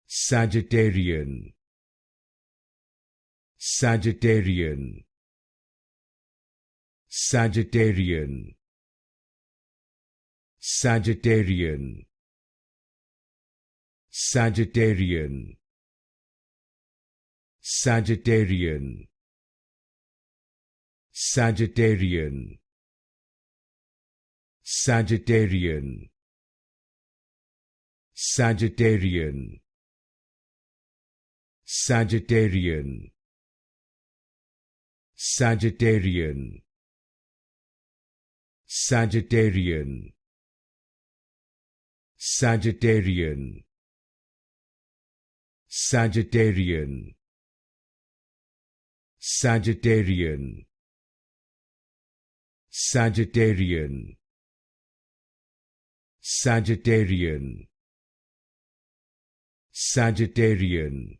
Sagittarian, Sagittarian, Sagittarian, Sagittarian, Sagittarian, Sagittarian, Sagittarian, Sagittarian, Sagittarian, Sagittarian, Sagittarian, Sagittarian, Sagittarian, Sagittarian, Sagittarian, Sagittarian, Sagittarian, Sagittarian,